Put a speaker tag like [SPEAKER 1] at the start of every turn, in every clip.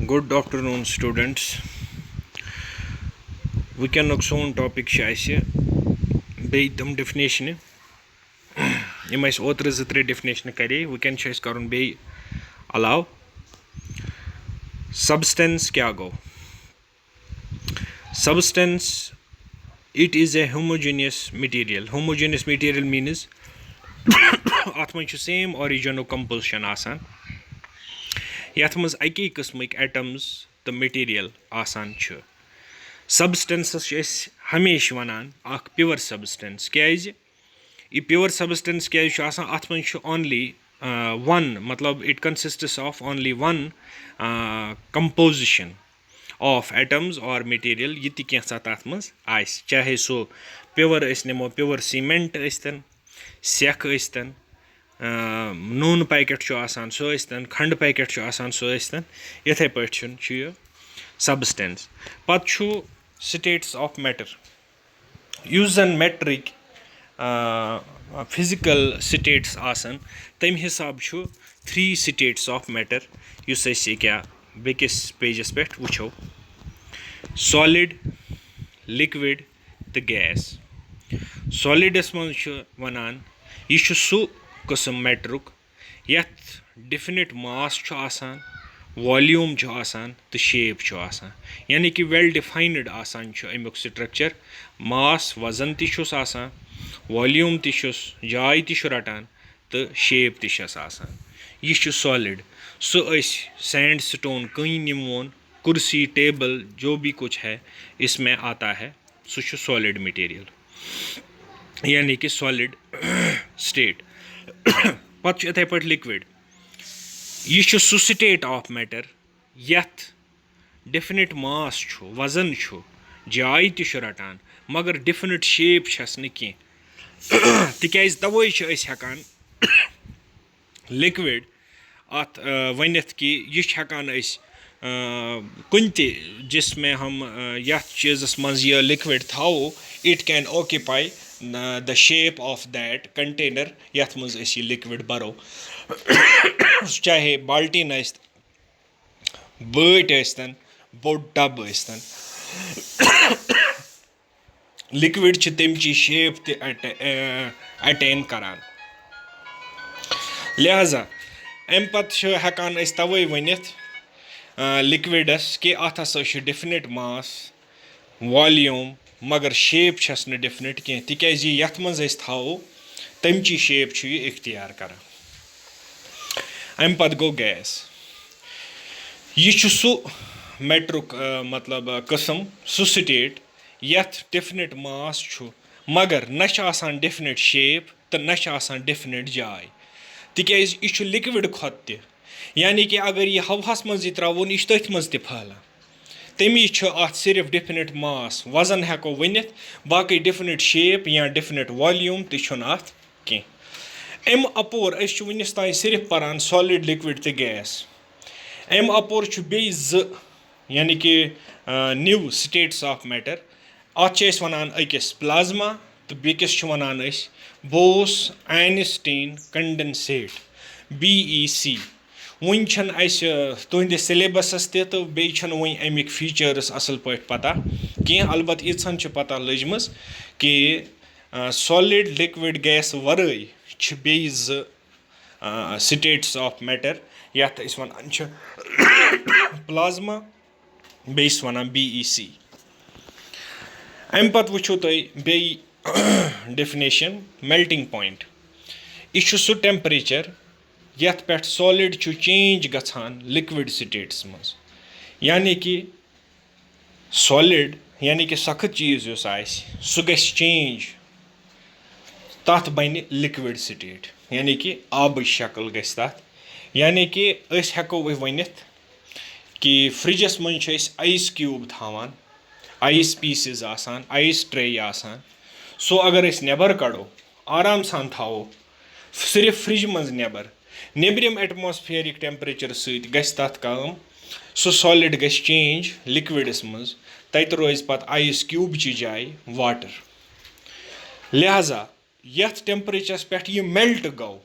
[SPEAKER 1] Good afternoon, students. Wikennuk son topic چھِ اَسہِ بیٚیہِ تِم ڈیفِنیشنہِ یِم اَسہِ اوترٕ 2-3 ڈیفِنیشنہٕ کَرے وٕنکٮ۪ن چھُ اَسہِ کَرُن بیٚیہِ علاوٕ سبسٹنس کیٛاہ گوٚو substance it is A homogeneous material means اَتھ منٛز چھُ سیم آرِجنُک کمپوزِشن آسان یَتھ منٛز اَکی قٕسمٕکۍ ایٹمز تہٕ میٹیٖریل آسان چھُ سبسٹنسس چھِ أسۍ ہمیشہِ وَنان اکھ پیور سبسٹنس کیازِ یہِ پیور سبسٹنس کیازِ چھُ آسان اَتھ منٛز چھُ اونلی ون مطلب it consists of only one composition of atoms or material یہِ تہِ کینٛژھا تَتھ منٛز آسہِ چاہے سُہ پیور أسۍ نِمو پیور سیٖمنٹ ٲسۍتن سٮ۪کھ ٲسۍتن نوٗنہٕ پیکٮ۪ٹ چھُ آسان سُہ ٲسۍتن کھنڈٕ پیکٮ۪ٹ چھُ آسان سُہ ٲسۍتن یِتھٕے پٲٹھۍ چھُ یہِ سبسٹنس پتہٕ چھُ سٹیٹس آف میٹر یُس زن میٹرٕکۍ فِزِکل سٹیٹس آسان تمہِ حساب چھُ 3 سٹیٹس آف میٹر یُس أسۍ ییٚکیاہ بیٚکِس پیجس پٮ۪ٹھ وٕچھو سالِڈ لِکوِڈ تہٕ گیس سالِڈس منٛز چھُ وَنان یہِ چھُ سُہ قٕسم میٹرُک یتھ ڈِفِنِٹ ماس چھُ آسان والیوٗم چھُ آسان تہٕ شیپ چھُ آسان یعنی کہِ ویل ڈِفاینٕڈ آسان چھُ امیُک سٹرکچر ماس وزن تہِ چھُس آسان والیوٗم تہِ چھُس جاے تہِ چھُ رٹان تہٕ شیپ تہِ چھس آسان یہِ چھُ سالِڈ سُہ أسۍ سینڈ سٹون کٕنۍ نِمون کُرسی ٹیبل جو بھی کچھ ہے اس میں آتا ہے سُہ چھُ سالِڈ میٹیٖریل یعنی کہِ سالِڈ سٹیٹ پتہٕ چھُ یِتھٕے پٲٹھۍ لِکوِڈ یہِ چھُ سُہ سٹیٹ آف میٹر یتھ ڈِفِنِٹ ماس چھُ وزن چھُ جاے تہِ چھُ رٹان مگر ڈِفِنِٹ شیپ چھس نہٕ کینٛہہ تِکیازِ توے چھِ أسۍ ہٮ۪کان لِکوِڈ اتھ ؤنِتھ کہِ یہِ چھِ ہٮ۪کان أسۍ کُنہِ تہِ جِسمے ہم یتھ چیٖزس منٛز یہِ لِکوِڈ تھاوو it can occupy the shape of that container یتھ منٛز أسۍ یہِ لِکوِڈ برو چاہے بالٹیٖن ٲسۍتن بٲٹۍ ٲسۍتن بوٚڑ ٹب ٲسۍتن لِکوِڈ چھِ تمچی شیپ تہِ اٹین کران لہذا امہِ پتہٕ چھِ ہٮ۪کان أسۍ توے ؤنِتھ لِکوِڈس کہِ اتھ ہسا چھُ ڈِفِنِٹ ماس والیوٗم مگر شیپ چھس نہٕ ڈِفِنِٹ کینٛہہ تِکیازِ یتھ منٛز أسۍ تھاوو تمچی شیپ چھُ یہِ اختیار کران امہِ پتہٕ گوٚو گیس یہِ چھُ سُہ میٹرُک مطلب قٕسم سُہ سٹیٹ یتھ ڈِفِنِٹ ماس چھُ مگر نہ چھِ آسان ڈِفِنِٹ شیپ تہٕ نہ چھِ آسان ڈِفِنِٹ جاے تِکیازِ یہِ چھُ لِکوِڈ کھۄتہٕ تہِ یعنی کہِ اگر یہِ ہوہس منٛزٕے ترٛاوون یہِ چھُ تٔتھۍ منٛز تہِ پھہلان تمی چھُ اتھ صرف ڈِفِنِٹ ماس وزن ہٮ۪کو ؤنِتھ باقٕے ڈِفِنِٹ شیپ یا ڈِفِنِٹ والیوٗم تہِ چھُنہٕ اتھ کینٛہہ امہِ اپور أسۍ چھِ وُنِس تانۍ صرف پران سالِڈ لِکوِڈ تہٕ گیس امہِ اپور چھُ بیٚیہِ 2 یعنی کہِ نِو سٹیٹس آف میٹر اتھ چھِ أسۍ وَنان أکِس پلازما تہٕ بیٚکِس چھِ وَنان أسۍ بوس آینسٹیٖن کنڈنسیٹ BEC وُنہِ چھنہٕ اَسہِ تُہنٛدِس سلیبسس تہِ تہٕ بیٚیہِ چھنہٕ وُنہِ امیِکۍ فیٖچٲرٕس اصل پٲٹھۍ پتہ کینٛہہ البتہ ییٖژہن چھِ پتہ لٔجمٕژ کہِ سالِڈ لِکوِڈ گیس ورٲے چھِ بیٚیہِ 2 سٹیٹس آف میٹر یتھ أسۍ وَنان چھِ پلازما بیٚیہِ چھِ وَنان BEC امہِ پتہٕ وٕچھو تُہۍ بیٚیہِ ڈیفِنیشن میلٹِنگ پویِنٹ یہِ چھُ سُہ ٹیمپریچر یتھ پٮ۪ٹھ سالِڈ چھُ چینج گژھان لِکوِڈ سٹیٹس منٛز یعنی کہِ سالِڈ یعنی کہِ سخت چیٖز یُس آسہِ سُہ گژھِ چینج تتھ بنہِ لِکوِڈ سٹیٹ یعنی کہِ آبٕچ شکل گژھِ تتھ یعنی کہِ أسۍ ہٮ۪کو ؤنِتھ کہِ فرجس منٛز چھِ أسۍ آیِس کیوٗب تھاوان آیِس پیٖسِز آسان آیِس ٹرٛے آسان سُہ اگر أسۍ نٮ۪بر کڑو آرام سان تھاوو صرف فرٛجہِ منٛز نیٚبرِم ایٹماسفیرِک ٹیمپریچر سۭتۍ گژھِ تتھ کٲم سُہ سالِڈ گژھِ چینج لِکوِڈس منٛز تتہِ روزِ پتہٕ آیِس کیوٗبچہِ جایہِ واٹر لہذا یتھ ٹیمپریچرس پٮ۪ٹھ یہِ میلٹ گوٚو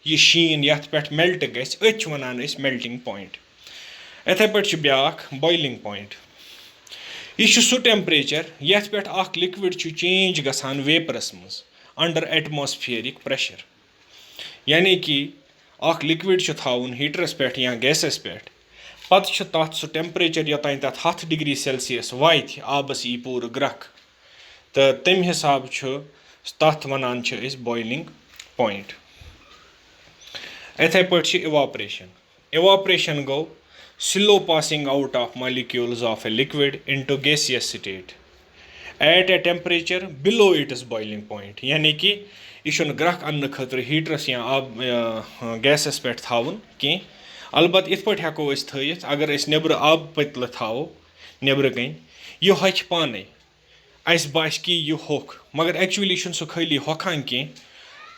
[SPEAKER 1] یہِ شیٖن یتھ پٮ۪ٹھ میلٹ گژھِ أتھۍ چھِ وَنان أسۍ میلٹِنگ پویِنٹ یِتھَے پٲٹھۍ چھُ بیٛاکھ بویلِنٛگ پویِنٛٹ. یہِ چھُ سُہ ٹٮ۪مپریچَر یَتھ پٮ۪ٹھ اَکھ لِکوِڈ چھُ چینٛج گژھان ویپرَس منٛز اَنڈَر ایٹماسفِیرِک پرٛیشَر. یعنی کہِ اَکھ لِکوِڈ چھُ تھاوُن ہیٖٹرَس پٮ۪ٹھ یا گیسَس پٮ۪ٹھ, پَتہٕ چھُ تَتھ سُہ ٹٮ۪مپریچَر یوٚتانۍ تَتھ 100 ڈِگری سٮ۪لسِیَس واتہِ آبَس یی پوٗرٕ گرٛٮ۪کھ, تہٕ تَمہِ حِسابہٕ چھُ تَتھ وَنان چھِ أسۍ بویلِنٛگ پویِنٛٹ. یِتھَے پٲٹھۍ چھِ اِواپریشَن. اِواپریشَن گوٚو slow passing out of molecules of a liquid into gaseous state at a temperature below its boiling point. یعنی کہِ یہِ چھُنہٕ گرٛٮ۪کھ اَننہٕ خٲطرٕ ہیٖٹرَس یا گیسَس پٮ۪ٹھ تھاوُن کینٛہہ. البتہ یِتھ پٲٹھۍ ہٮ۪کو أسۍ تھٲیِتھ اگر أسۍ نیٚبرٕ آبہٕ پٔتلہٕ تھاوو نیٚبرٕ کَنۍ, یہِ ہۄکھِ پانَے, اَسہِ باسہِ کہِ یہِ ہوٚکھ, مگر ایٚکچُؤلی چھُنہٕ سُہ خٲلی ہۄکھان کینٛہہ.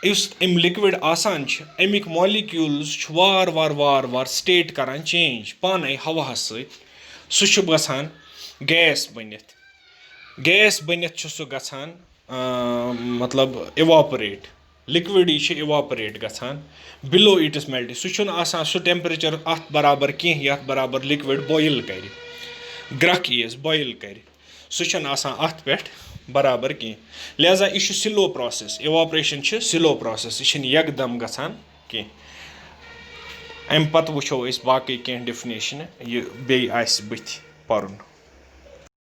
[SPEAKER 1] یُس اَمہِ لِکوِڈ آسان چھِ اَمِکۍ مالیکیوٗلٕز چھُ وارٕ سٹیٹ کَران چینٛج پانَے ہواہَس سۭتۍ. سُہ چھُ گژھان گیس بٔنِتھ. گیس بٔنِتھ چھُ سُہ گژھان مطلب اِواپریٹ. لِکوِڈٕے چھِ اِواپریٹ گژھان بِلو اِٹٕس میلٹی. سُہ چھُنہٕ آسان سُہ ٹٮ۪مپریچَر اَتھ برابر کینٛہہ یَتھ برابر لِکوِڈ بویِل کَرِ, گرٛٮ۪کھ ییٖیَس بویِل کَرِ. سُہ چھُنہٕ آسان اَتھ پٮ۪ٹھ برابر کینٛہہ. لہذا یہِ چھُ سِلو پرٛاسٮ۪س. اِواپریشَن چھِ سِلو پرٛاسٮ۪س, یہِ چھِنہٕ یکدم گژھان کینٛہہ. اَمہِ پَتہٕ وٕچھو أسۍ باقٕے کینٛہہ ڈِفنیشنہٕ یہِ بیٚیہِ آسہِ بٕتھِ پَرُن.